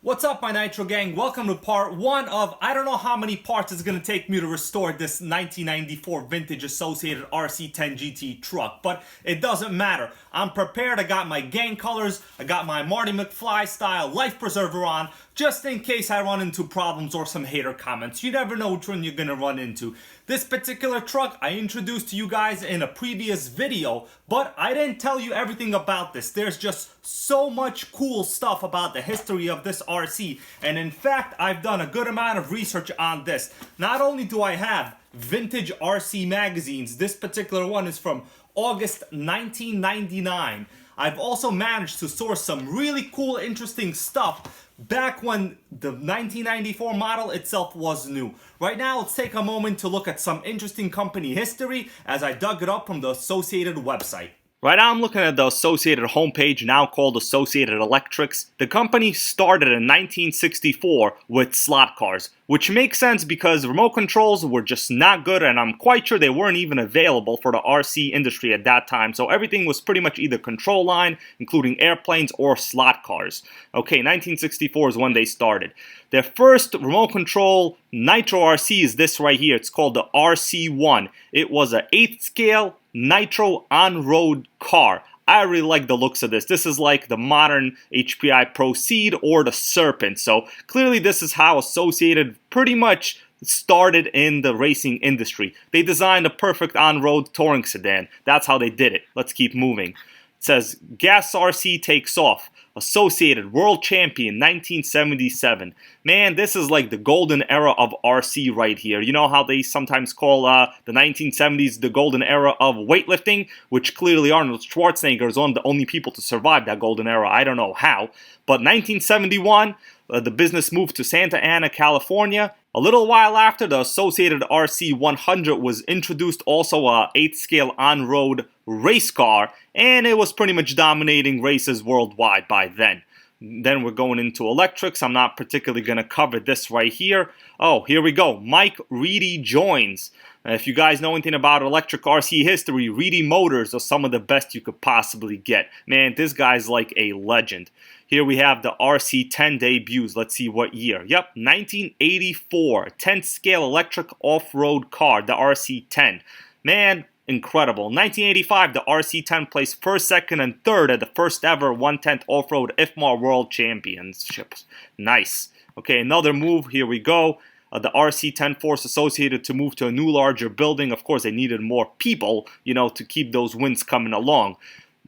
What's up, my Nitro gang? Welcome to part one of I don't know how many parts it's going to take me to restore this 1994 vintage Associated RC10GT truck, but it doesn't matter. I'm prepared. I got my gang colors, I got my Marty McFly style life preserver on, just in case I run into problems or some hater comments. You never know which one you're going to run into. This particular truck I introduced to you guys in a previous video, but I didn't tell you everything about this. There's just so much cool stuff about the history of this RC, and in fact I've done a good amount of research on this. Not only do I have vintage RC magazines, this particular one is from August 1999. I've also managed to source some really cool, interesting stuff back when the 1994 model itself was new. Right now, let's take a moment to look at some interesting company history as I dug it up from the Associated website. Right now I'm looking at the Associated homepage, now called Associated Electrics. The company started in 1964 with slot cars, which makes sense because remote controls were just not good, and I'm quite sure they weren't even available for the RC industry at that time. So everything was pretty much either control line, including airplanes, or slot cars. Okay, 1964 is when they started. Their first remote control Nitro RC is this right here. It's called the RC1. It was an 8th scale Nitro on-road car. I really like the looks of this. This is like the modern HPI Proceed or the Serpent. So clearly this is how Associated pretty much started in the racing industry. They designed a perfect on-road touring sedan. That's how they did it. Let's keep moving. It says gas RC takes off. Associated World Champion 1977. Man, this is like the golden era of RC right here. You know how they sometimes call the 1970s the golden era of weightlifting? Which clearly Arnold Schwarzenegger is one of the only people to survive that golden era. I don't know how. But 1971, the business moved to Santa Ana, California. A little while after, the Associated RC100 was introduced, also a 8th scale on-road race car, and it was pretty much dominating races worldwide by then. Then we're going into electrics. I'm not particularly going to cover this right here. Oh, here we go. Mike Reedy joins. If you guys know anything about electric RC history, Reedy Motors are some of the best you could possibly get. Man, this guy's like a legend. Here we have the RC10 debuts. Let's see what year. Yep, 1984. 10th scale electric off-road car, the RC10. Man, incredible. 1985, the RC10 placed first, second, and third at the first ever 1/10 off-road IFMAR World Championships. Nice. Okay, another move. Here we go. The RC10 forced Associated to move to a new, larger building. Of course, they needed more people, you know, to keep those wins coming along.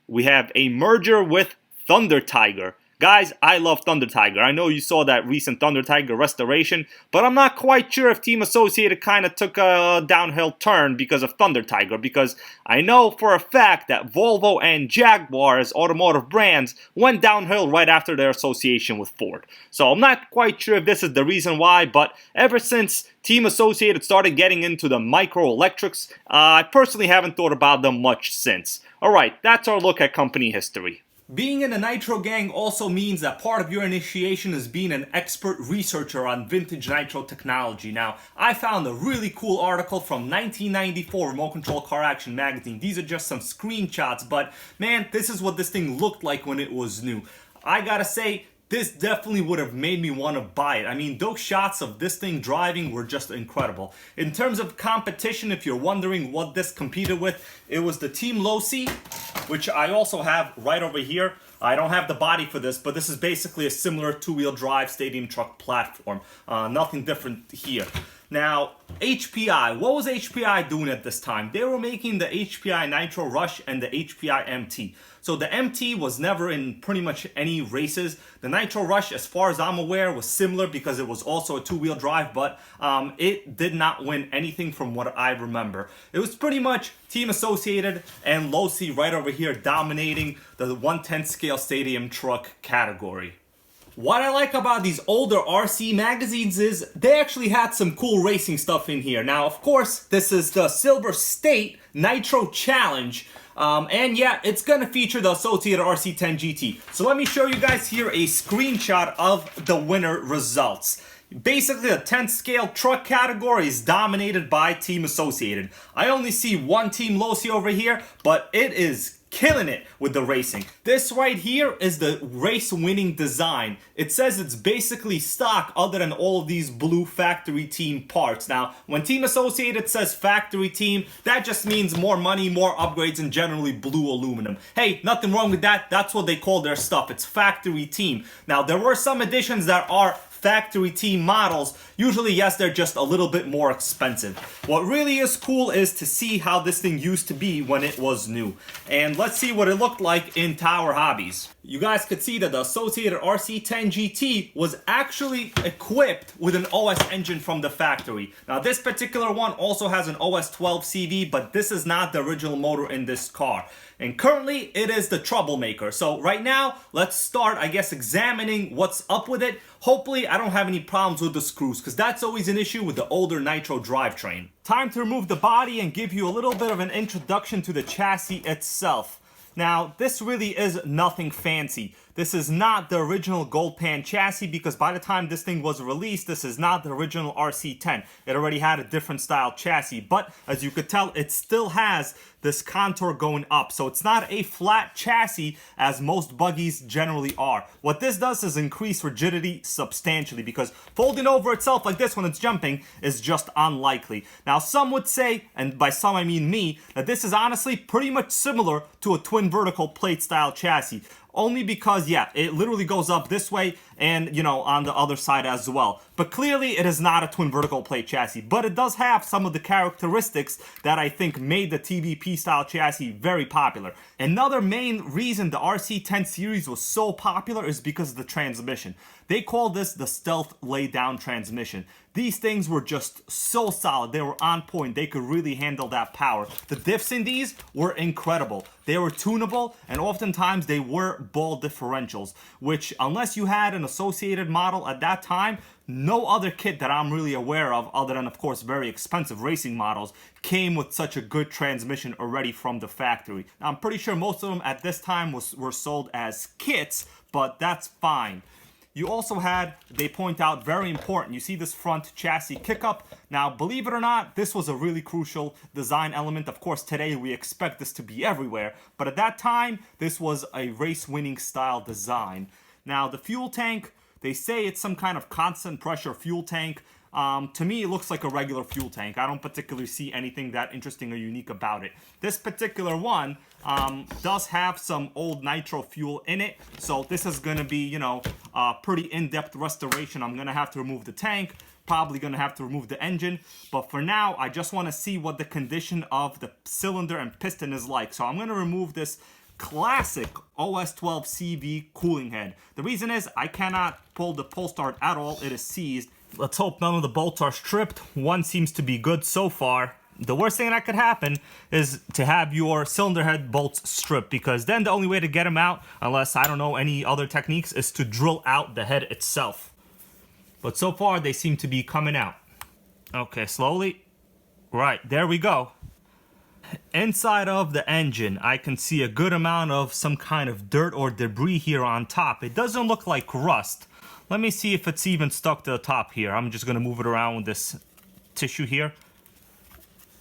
We have a merger with Thunder Tiger. Guys, I love Thunder Tiger. I know you saw that recent Thunder Tiger restoration, but I'm not quite sure if Team Associated kind of took a downhill turn because of Thunder Tiger, because I know for a fact that Volvo and Jaguar as automotive brands went downhill right after their association with Ford. So I'm not quite sure if this is the reason why, but ever since Team Associated started getting into the micro electrics, I personally haven't thought about them much since. Alright, that's our look at company history. Being in the Nitro gang also means that part of your initiation is being an expert researcher on vintage Nitro technology. Now, I found a really cool article from 1994 Remote Control Car Action magazine. These are just some screenshots, but man, this is what this thing looked like when it was new. I gotta say, this definitely would have made me want to buy it. I mean, those shots of this thing driving were just incredible. In terms of competition, if you're wondering what this competed with, it was the Team Losi, which I also have right over here. I don't have the body for this, but this is basically a similar two-wheel drive stadium truck platform. Nothing different here. Now, HPI. What was HPI doing at this time? They were making the HPI Nitro Rush and the HPI MT. So the MT was never in pretty much any races. The Nitro Rush, as far as I'm aware, was similar because it was also a two-wheel drive, but it did not win anything from what I remember. It was pretty much Team Associated and Losi right over here dominating the 1/10 scale stadium truck category. What I like about these older RC magazines is they actually had some cool racing stuff in here. Now, of course, this is the Silver State Nitro Challenge. And yeah, it's going to feature the Associated RC10GT. So let me show you guys here a screenshot of the winner results. Basically, the 10th scale truck category is dominated by Team Associated. I only see one Team Losi over here, but it is killing it with the racing. This right here is the race winning design. It says it's basically stock other than all of these blue factory team parts. Now, when Team Associated says factory team, that just means more money, more upgrades, and generally blue aluminum. Hey, nothing wrong with that. That's what they call their stuff. It's factory team. Now, there were some additions that are factory team models. Usually, yes, they're just a little bit more expensive. What really is cool is to see how this thing used to be when it was new. And let's see what it looked like in Tower Hobbies. You guys could see that the Associated RC10GT was actually equipped with an OS engine from the factory. Now, this particular one also has an OS 12 CV, but this is not the original motor in this car. And currently, it is the troublemaker. So right now, let's start, I guess, examining what's up with it. Hopefully, I don't have any problems with the screws, because that's always an issue with the older Nitro drivetrain. Time to remove the body and give you a little bit of an introduction to the chassis itself. Now, this really is nothing fancy. This is not the original gold pan chassis, because by the time this thing was released, this is not the original RC10. It already had a different style chassis, but as you could tell, it still has this contour going up. So it's not a flat chassis as most buggies generally are. What this does is increase rigidity substantially, because folding over itself like this when it's jumping is just unlikely. Now, some would say, and by some I mean me, that this is honestly pretty much similar to a twin vertical plate style chassis. Only because, yeah, it literally goes up this way and, you know, on the other side as well. But clearly, it is not a twin vertical plate chassis. But it does have some of the characteristics that I think made the TVP style chassis very popular. Another main reason the RC10 series was so popular is because of the transmission. They call this the stealth laydown transmission. These things were just so solid. They were on point. They could really handle that power. The diffs in these were incredible. They were tunable, and oftentimes they were ball differentials, which unless you had an Associated model at that time, no other kit that I'm really aware of, other than of course very expensive racing models, came with such a good transmission already from the factory. Now, I'm pretty sure most of them at this time were sold as kits, but that's fine. You also had, they point out, very important, you see this front chassis kick-up. Now, believe it or not, this was a really crucial design element. Of course, today we expect this to be everywhere, but at that time, this was a race-winning style design. Now, the fuel tank, they say it's some kind of constant pressure fuel tank. To me, it looks like a regular fuel tank. I don't particularly see anything that interesting or unique about it. This particular one does have some old Nitro fuel in it. So this is going to be, you know, a pretty in-depth restoration. I'm going to have to remove the tank. Probably going to have to remove the engine. But for now, I just want to see what the condition of the cylinder and piston is like. So I'm going to remove this classic OS 12 CV cooling head. The reason is I cannot pull the pull start at all. It is seized. Let's hope none of the bolts are stripped. One seems to be good so far. The worst thing that could happen is to have your cylinder head bolts stripped, because then the only way to get them out, unless I don't know any other techniques, is to drill out the head itself. But so far they seem to be coming out. Okay, slowly. Right, there we go. Inside of the engine, I can see a good amount of some kind of dirt or debris here on top. It doesn't look like rust. Let me see if it's even stuck to the top here. I'm just going to move it around with this tissue here.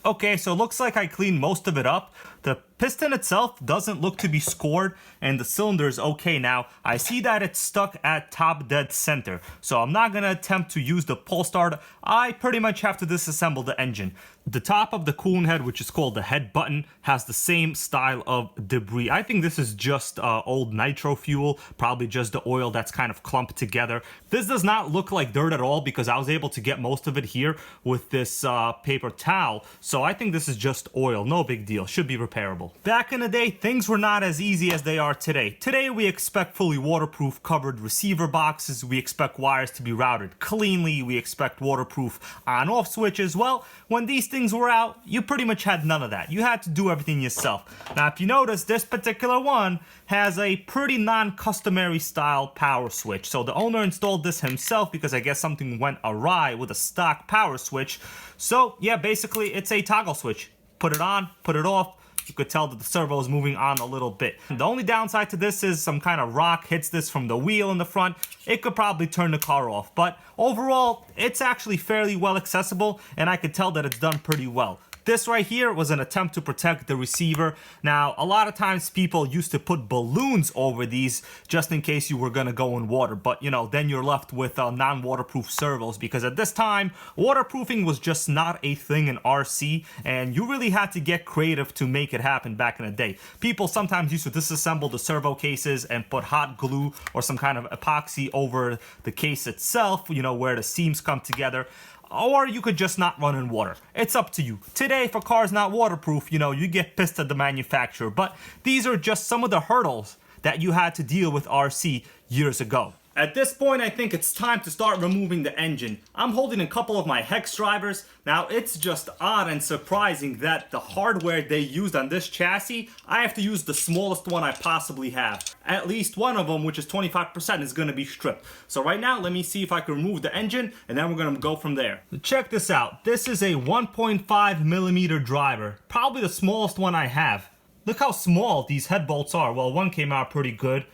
Okay, so it looks like I cleaned most of it up. The piston itself doesn't look to be scored, and the cylinder is okay. Now, I see that it's stuck at top dead center, so I'm not going to attempt to use the pull start. I pretty much have to disassemble the engine. The top of the coolant head, which is called the head button, has the same style of debris. I think this is just old Nitro fuel, probably just the oil that's kind of clumped together. This does not look like dirt at all, because I was able to get most of it here with this paper towel. So I think this is just oil, no big deal, should be repairable. Back in the day, things were not as easy as they are today. Today, we expect fully waterproof covered receiver boxes. We expect wires to be routed cleanly. We expect waterproof on-off switches. Well, when these things were out, you pretty much had none of that. You had to do everything yourself. Now, if you notice, this particular one has a pretty non-customary style power switch. So the owner installed this himself because I guess something went awry with a stock power switch. So yeah, basically it's a toggle switch. Put it on, put it off. You could tell that the servo is moving on a little bit. The only downside to this is some kind of rock hits this from the wheel in the front. It could probably turn the car off. But overall, it's actually fairly well accessible, and I could tell that it's done pretty well. This right here was an attempt to protect the receiver. Now, a lot of times people used to put balloons over these just in case you were gonna go in water, but you know, then you're left with non-waterproof servos, because at this time, waterproofing was just not a thing in RC, and you really had to get creative to make it happen back in the day. People sometimes used to disassemble the servo cases and put hot glue or some kind of epoxy over the case itself, you know, where the seams come together. Or you could just not run in water. It's up to you. Today, if a car's not waterproof, you know, you get pissed at the manufacturer. But these are just some of the hurdles that you had to deal with RC years ago. At this point, I think it's time to start removing the engine. I'm holding a couple of my hex drivers. Now, it's just odd and surprising that the hardware they used on this chassis, I have to use the smallest one I possibly have. At least one of them, which is 25%, is going to be stripped. So right now, let me see if I can remove the engine, and then we're going to go from there. Check this out. This is a 1.5 millimeter driver, probably the smallest one I have. Look how small these head bolts are. Well, one came out pretty good.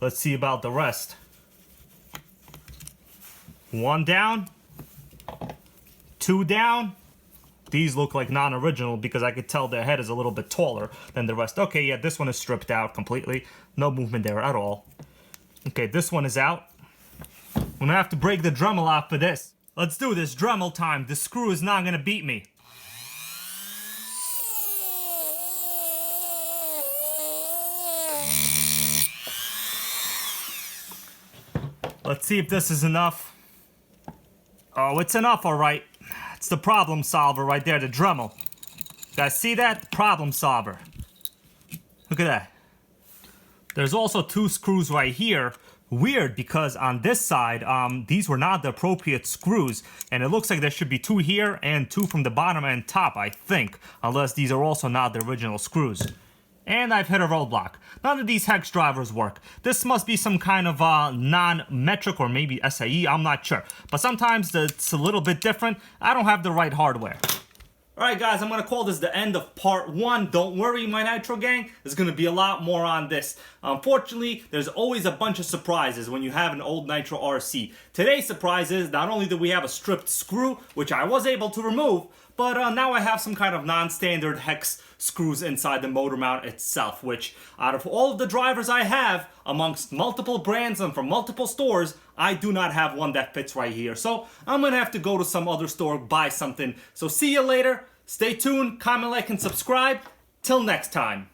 Let's see about the rest. One down, two down. These look like non-original because I could tell their head is a little bit taller than the rest. Okay, yeah, this one is stripped out completely. No movement there at all. Okay, this one is out. I'm gonna have to break the Dremel off for this. Let's do this, Dremel time. The screw is not gonna beat me. Let's see if this is enough. Oh, it's enough, all right. It's the problem solver right there, the Dremel. Guys, see that? Problem solver. Look at that. There's also two screws right here. Weird, because on this side, these were not the appropriate screws, and it looks like there should be two here and two from the bottom and top, I think, unless these are also not the original screws. And I've hit a roadblock. None of these hex drivers work. This must be some kind of non-metric or maybe SAE, I'm not sure. But sometimes it's a little bit different. I don't have the right hardware. Alright guys, I'm going to call this the end of part 1. Don't worry, my Nitro gang, there's going to be a lot more on this. Unfortunately, there's always a bunch of surprises when you have an old Nitro RC. Today's surprise is not only do we have a stripped screw, which I was able to remove, but now I have some kind of non-standard hex screws inside the motor mount itself, which out of all of the drivers I have, amongst multiple brands and from multiple stores, I do not have one that fits right here. So I'm gonna have to go to some other store, buy something. So see you later. Stay tuned, comment, like, and subscribe. Till next time.